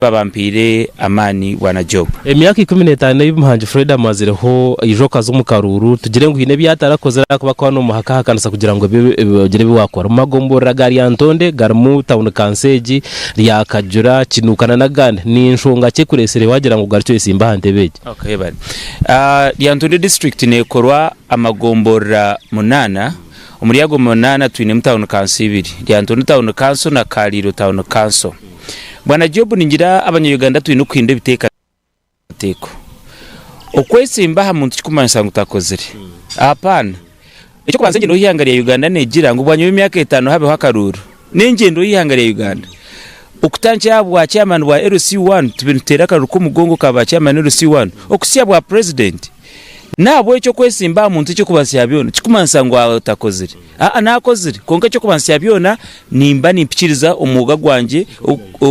babampire amani bwana Job. Emyaka 15 y'umuhanji Fred amazireho ijoka zo mu Karuru tugire ngo hine byatarakoze kuba kwa no muhaka hakanasa kugira ngo bigire biwakora magombora gari yantonde garmu town kanseji ya Kajura kinukana na gane ni inshonga cye kuresere wagira ngo garcyo isimba hantebeje. Okay bari. Yantonde district ne korwa amagombora munana umuriyago munana twine mu town kansi 2 Yantonde town kanso na Kaliro town kanso. Bwana Job ningira abanyayuganda twino kwinde biteka teko okwesimba ha muntu kikumanisa ngutakozere apana icyo kubanze ngendo yihangariye Uganda negira ngo bwanyu imyaka 5 habe hakaruru n'ingendo yihangariye Uganda okutancha abwa chairman wa LC1 tubintera karuko mugongo kaba chairman LC1 okusiya bwa president nabo icyo kwesimba muntu cyo kubasya byona kikumanisa ngo atakozere nakozere konka cyo kubansi yabyona nimba nimpikiriza umuga gwanje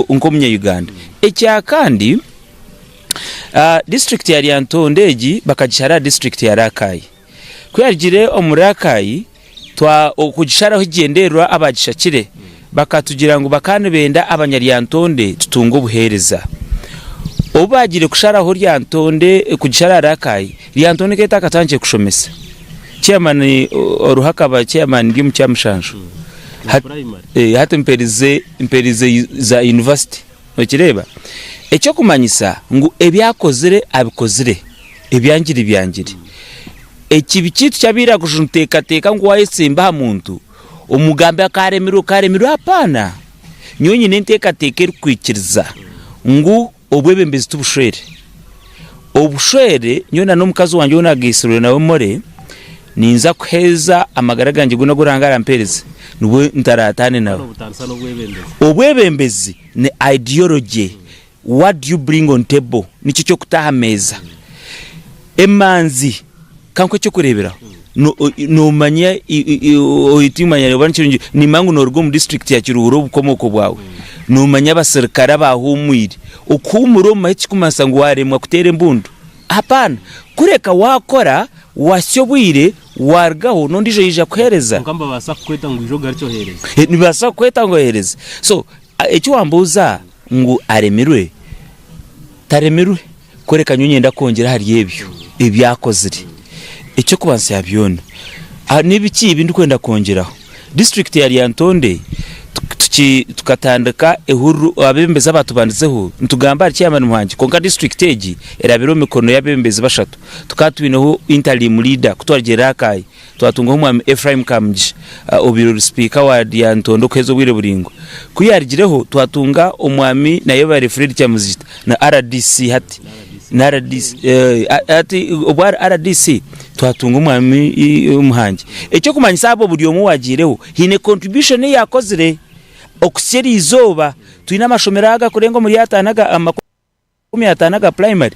unko Uganda ekya kandi district ya Yantondeji bakagishara district ya Rakai kuyarigire omurakayi twa okugisharaho igenderwa abagishakire bakatugira ngo bakane benda abanyaryantonde tutunga ubuhereza obagire kusharaho Yantonde kugishara Rakai Yantonde keta katanje kushomesa chairman oruhakaba chairman ndi mu cyamushanjo hata imperize za university okireba ecyo kumanyisa ngo ebyakozere abikozere ebyangiri ekibi kitu cyabira kujunteka teka ngo wayesimba ha muntu umugambe akaremiro apana nyonyi nenteka tekera kwikiriza ngo obwebembezi tubushwere obushwere nyona no mukazi wanje onagisirwe nawe more ninza kuheza amagara ganje guno gurangara mpereze nubwo ntaratane nawe obwebembezi ne ideology what do you bring on table nicho cyo kutaha meza emanzi kanko cyo kurebera no manya oyitimanya banchi ni mangu no rugo mu district ya Kiruro bukomoko bwawe no manya basirikara bahumwire okumuro machi kumasango waremwa kutere mbundu hapana kureka wakora wasyobwire wargaho nondijo yija kuhereza ngamba basa kweta ngo ijoga aricyo hereza ni basa kweta ngo hereza so ecyo wambuza ngo aremirwe taremirwe kureka nyonyenda kongera hari yebyo ibyakozire icyo kubanse yabyona nibiki ibindi kwenda kongeraho district ya Yantonde tukatandika ehuru abembeza batubanditseho ntugamba chairman muhanji konka district egi erabiro mikono yabembeza bashatu tukatwineho interim leader kutwarigera Rakai twatunga umwami Ephraim Kamji obiro speaker wa Yantonde kwezo bwire buringo kuyarigireho twatunga umwami nayo ba Fred Cyamuzita na RDC hati na RDC ati obwa RDC twatunga umwami umuhanji ecyo kumanyisa abo buri omu wagireho hine contribution yakozire okuseri izoba tuina mashomeraga kurengo muri yatanaga amakumi yatanaga primary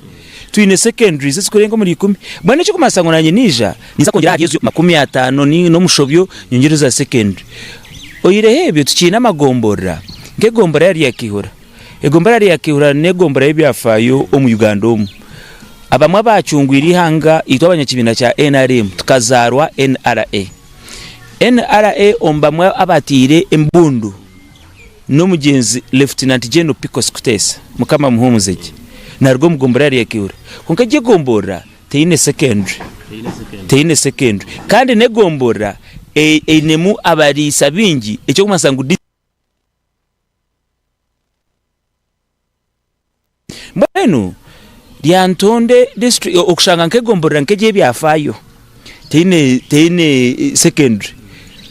tuine secondary zikurengo muri 10 bwana cyo kumasango nanye nija niza kongera yezu makumi yatano ni no mushobyo nyingiro za secondary oyire hebyo tukina magombora ngegombora yari yakihura egombora yari yakihura ne gombora y'ibyafayo omu Uganda omu abamwe bacungwira ihanga itwabanya kibina cya NRM tukazarwa NRA ombamwe abatire embundu no mugenzi Lieutenant General Picos Kutesa mukama muhumuzeje narwo mugombora yari yakihura konkaje gombora teine secondary kandi ne gombora nemu abarisa bingi ecyo kumasangu mbenu Yantonde district okushanga nkegombora nkeje byafayo teine secondary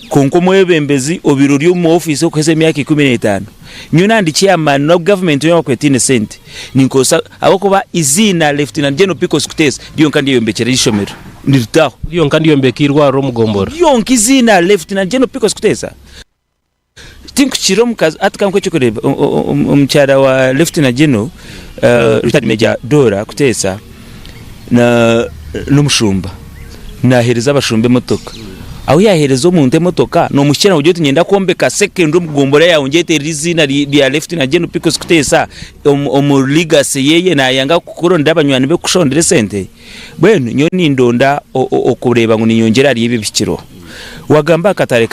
konko mwebembezi obiruri mu office okweze myaka 15 nyuna ndi chairman no government yo kwetine sente ninkosa abakoba izina Lieutenant General Picos Kutesa dio kandi yombekera ishomero nditaho dio kandi yombekirwa ro mugombora dio nkizina Lieutenant General Picos Kutesa tinkukiro mukazi atkanko cyokureba umchara wa Lieutenant General Richard Major Dora Kutesa na n'umushumba nahereza abashumbe motoka aho yahereza umuntu emotoka no mushyira ujye tunyenda kombeka second mugombora yawo ngete rizina rya Lieutenant General Picos Kutesa omu legacy yeye na yanga kuronda abanywani be kushondere sente bwene nyo nindonda okureba ngo ninyongera ari ibi bikiro wagamba akatare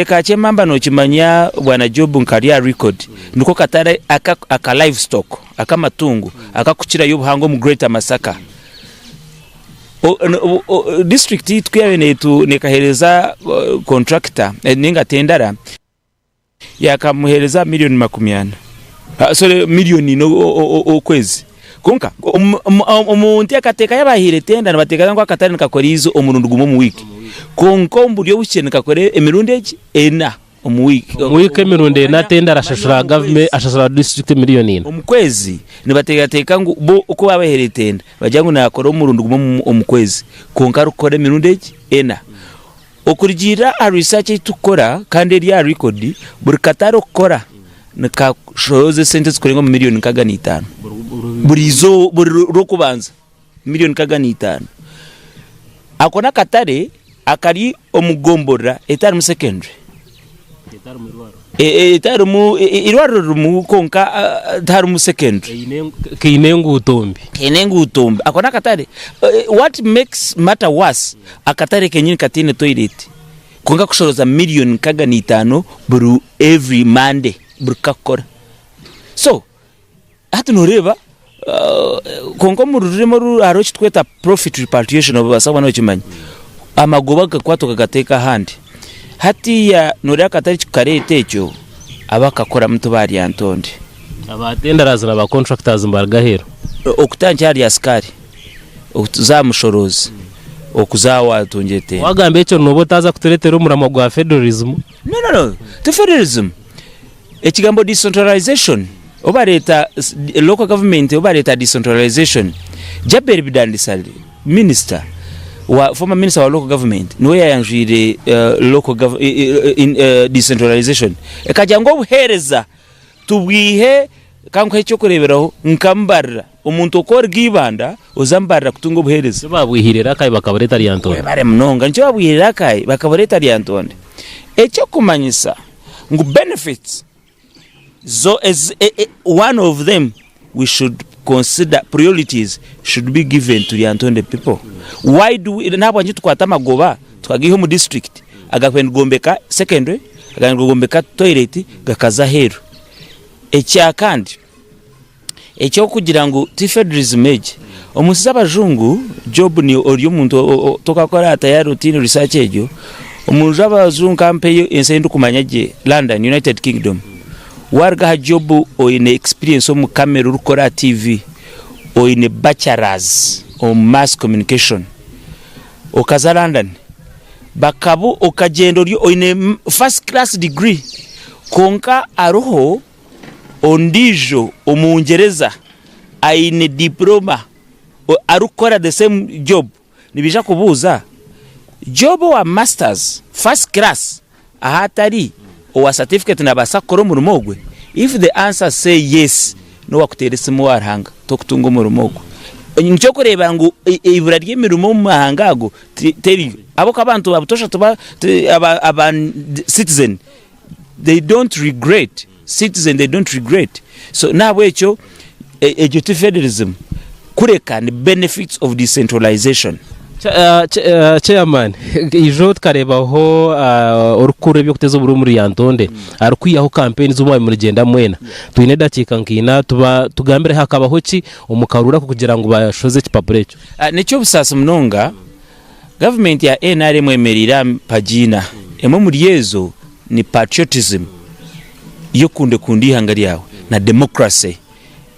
ka Chemamba no kimanya bwana Job nkaria record niko katare aka livestock aka matungo akakukira y'ubuhango mu Greater Masaka. District twiyawe netu nekahereza contractor ninga tendara yakamuhereza milioni 40. Sorry, milioni no okwezi konka umuntu yakateka yabahire tenda nabateka ngo akatari nakakorizo omuntu gumo mu wiki konko mburiyo bucyene kakore emirundi ena mu wiki emirundi na tenda arashashura government ashashura district milioni ina omukwezi nibateka ngo bo uko babahere tenda bajyangu nakora omuntu gumo mu kwezi konka rukore emirundi ena okurigira a research tukora kandi eri record buri kataro kora nka shoze sentence kurenga mu milioni kaga ni 5 burizo rokubanza milioni kaga ni 5 akona katare akari omugombora etari mu secondary etari mu irwaro mu konka tari mu secondary kinengu utombi akona katare what makes matter worse akatare kenyini katine toilet konka kushoroza milioni kaga ni 5 buru every Monday burkakora so hatu noreba konko mururimo arochi tweta profit repatriation obasaba no kimanyi amagoba gakwato kagateka handi hati ya norya katari kikarete cyo abakakora mtu bari Antonde abatenderaza na ba contractors mbaragahero okutanja ari askari okuzamushorozi okuzawa tongete wagambe cyo nobo taza kuteretera umuramo gwa federalism no to federalism ekigambo decentralization obareta local government obareta decentralization Jabber Bidandisali minister wa former minister wa local government niwe yanjire local decentralization ekajango buhereza tubwihe kanko cyo kureberaho nkambarra umuntu okora gibanda ozambarra kutungo buhereza babwihirira kai bakaboreta lyantonde bare mnonga ncyo babwihirira kai bakaboreta lyantonde ekyo kumanyisa ngu benefits. So as one of them, we should consider priorities should be given to the Antonde people. Why do we nabo njitu kwa tamagoba tukagiho mu district agakwenda gombeka secondary agakwenda gombeka toilet gakaza heru ekya kandi ekyo kugira ngo federalism age omusiza abajungu Job ni ori omuntu tokakora ataya routine research ejo omuntu abazungu kampeyo ensendu kumanyaje London United Kingdom warga Job oine experience omu camera rukora TV oine bachelors on mass communication okaza London bakabu okagendo ryo oine first class degree konka aroho ondijo omungereza aine diploma arukora the same job nibija kubuza Job wa masters first class ahatari o certificate na basakoro mu rumogwe if the answer say yes no wakuterese mu warhanga to kutunga mu rumogwe nicyo kureba ngo ibura ry'imirumo mu mahangago teri abo kabantu babutosha tuba aba citizen they don't regret so nabo ekyo ejo federalism kureka ni benefits of decentralization. Chairman ijo tkarebaho orukure byo kuteza buri muri Antonde arukwiyaho campaign z'umwe muri genda mwena twine dakika nkina tuba tugambire hakabaho ki umukarura kugira ngo bashoze kipapurecho nicyo busasa mnonga government ya NRM emerira pagina emwe muri yezo ni patriotism yo kundi hangari yawe na democracy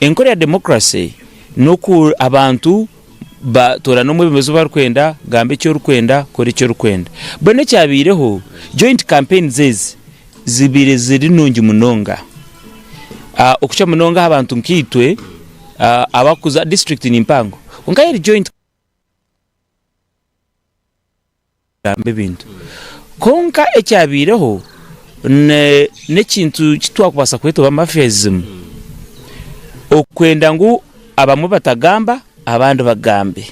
enkore ya democracy noku abantu ba tora no mwebezo barkwenda gambe cyo rukwenda kore cyo rukwenda bone cyabireho joint campaign zibire ziri nungi munonga okucha munonga abantu nkitwe abakuza district ni mpango ungayiri joint gambe bintu konka ecyabireho ne kintu kitwakubasa kweto ba mafiasm okwenda ngu abamwe batagamba abandi bagambe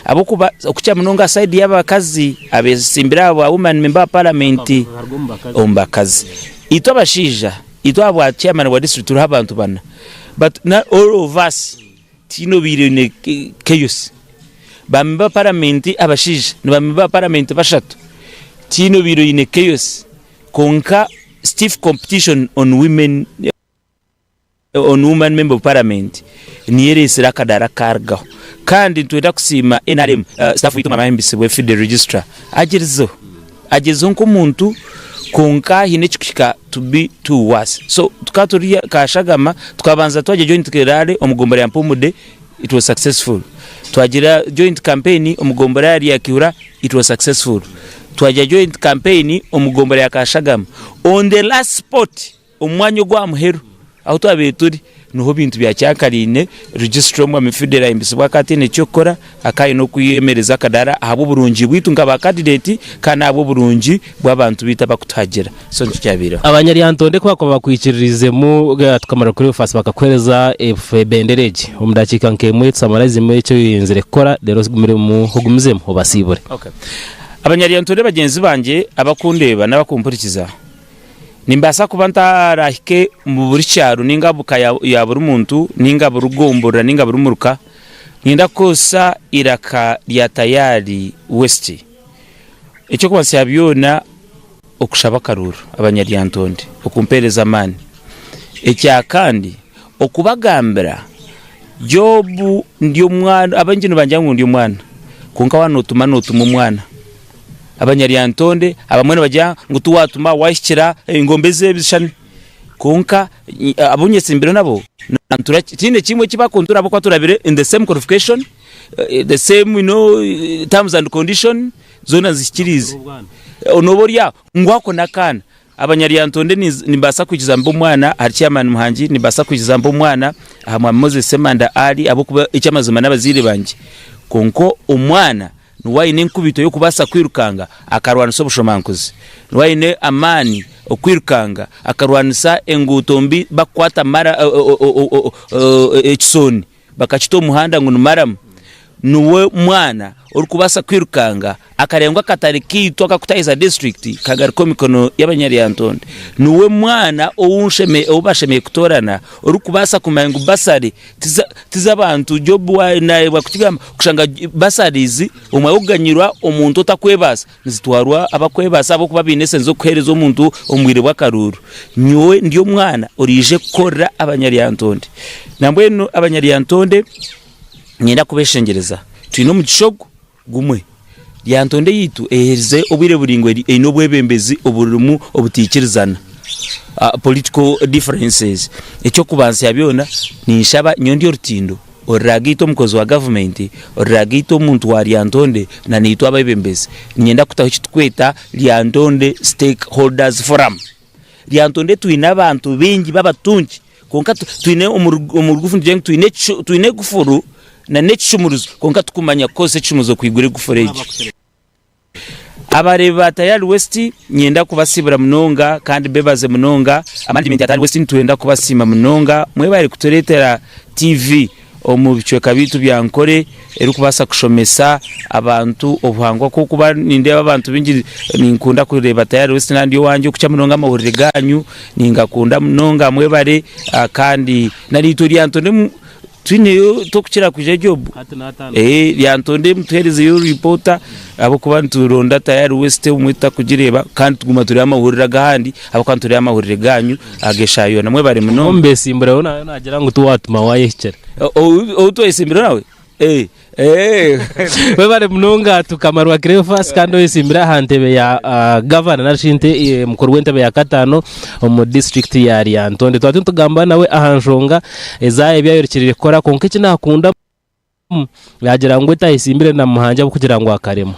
abo kuba okucha munonga side y'abakazi abesimbira abo women member parliament ombakazi ito bashija ito abo chairman wa district abantu bana but not all of us tino birene chaos ba member parliament abashija ni ba member parliament bashatu tino biro ine chaos konka stiff competition on women member of parliament niyere isira kadara karga kandi twenda kusima NRM staff yitu mabambise we field registrar agezo nko muntu konka hine chikika to be too worse so tukatoria kashagama tukabanza twaje joint kerale omugombera yampumude it was successful twagira joint campaign omugombera yari yakura it was successful twaje joint campaign omugombera yakashagama on the last spot omwanyo gwa muheru aho twabeturi nuho bintu bya cyakarine registrar mu amifidera imbisibwa katine cyokora akayi no kuyemereza kadara abo burungi bwitu ngaba candidate kana abo burungi bw'abantu bita bakutagira so cyabira abanyaryantonde kwa bakwikiririze mu tukamara kuri fasi bakakwereza bendereje umudakika nkemwe tsamarazi mu cyo yinzire kora rero mu hugumizemo obasibore okay abanyaryantonde bagenzi banje abakundeba n'abakumpurikiza nimbasa kubanta rahike mu buricyaro ningabuka ya buri muntu ningaburu gombora ningaburu muruka ninda kosa iraka lya tayari west icyo kwasi yabyona okushaba karuru abanyaryantonde okumpereza mani icya kandi okubagambira jobu ndiyo mwana abanjino banjangu ndiyo mwana kunka wanotuma umwana abanyaryantonde abamwe bajya ngo tuwatuma washikira ingombe ze bishane konka abunyese imbere nabo nantura tine kimwe kibakontura abo kwaturabire in the same qualification the same terms and condition zona zikirize onoborya ngwako nakana abanyaryantonde nimbasa kwigiza mbo mwana hari chairman muhangi nimbasa kwigiza mbo mwana hamwe Moses Semanda ali abo kuba icyamazima n'abazire banje konko umwana nuwaine nkubito yo kubasa kwirukanga akarwanisa obushomankuzi nuwaine amani okwirukanga akarwanisa engutombi bakwata mara ekisoni bakachito umuhanda ngo numaramu nuwe mwana uri kubasa kwirukanga akarengwa katari kitu akakutaiza district kagariko mikono y'abanyaryantonde nuwe mwana obashemeye kutorana uri kubasa kumenga basari tiza abantu job naye bakugamba kushanga basarizi umwe uganyirwa umuntu utakwebasa nzitwarwa abakwebasa abo kuba binesenzo kuhereza umuntu omwire bw'akaruru nyowe ndiyo mwana orije kora abanyaryantonde nambwe abanyaryantonde nyenda kubeshengereza twino mu gishogo gumwe lyantonde yitu eherize obwire buringwe eno bwebembezi oburumu obutikirizana political differences ecyo kubanza yabyona ninshaba nyondi orutindo oragito mukozi wa government oragito muntu wa lyantonde na nitu abebembezi nyenda kutaho kitweta lyantonde stakeholders forum lyantonde twina abantu bengi babatunji konka twine umurugufu njeng twine gufuru na nechumuruzo konka tukumanya kose chumuzo kwigure guforeje abareba tayari west nyenda kubasibira munonga kandi bebaze munonga amandimenti tayari west ntwenda kubasima munonga mwe bari kutoretera TV omubicweka bitu byankore eri kubasa kushomesa abantu obuhangwa ko kuba ninde abantu bingi ninkunda kureba tayari west nandi wanje kucha munonga amahurire ganyu ningakunda munonga mwe bari kandi nari toriantonde twine yo tokukira kuje job lyantonde mutuhereze yo reporter abo kuba nturonda tayari west umwita kugireba kandi tuguma turi amahurira gahandi abo kandi turi amahurire ganyu ageshayo namwe bari muno mbese imbere yo nagira ngo tuwatuma wayekera to isimbira nawe we bari munonga tukamarwa Grefas kandi wesimbira hantebe ya governor nashinte mukuru w'entebe ya katano mu district ya Lyantonde twatu tugamba nawe ahanjonga ezaye byayerekirire kora konke kinakunda yagira ngo itayisimbire na muhanja kugira ngo akarema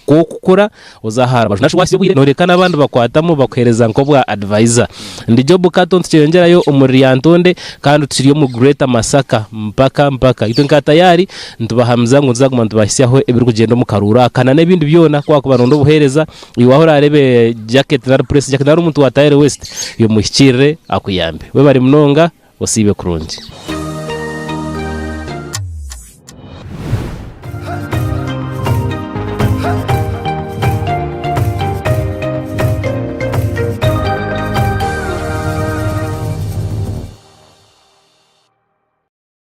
ko kukura uzahara bashwasi noreka nabandi bakwatamo bakwereza nkobwa advisor ndi job kato ntiyongerayo umuri Lyantonde kandi turiyo mu Greater Masaka mpaka ito nkatayari ntubahamza ngo nzaguma ntubashyaho ebiri kugenda mu karura kana n'ibindi byona kwa kubarondo buhereza iwaho rarebe jacket na press jacket na umuntu wa Tayari West yo muhikire akuyambe we bari munonga osibe kurungi.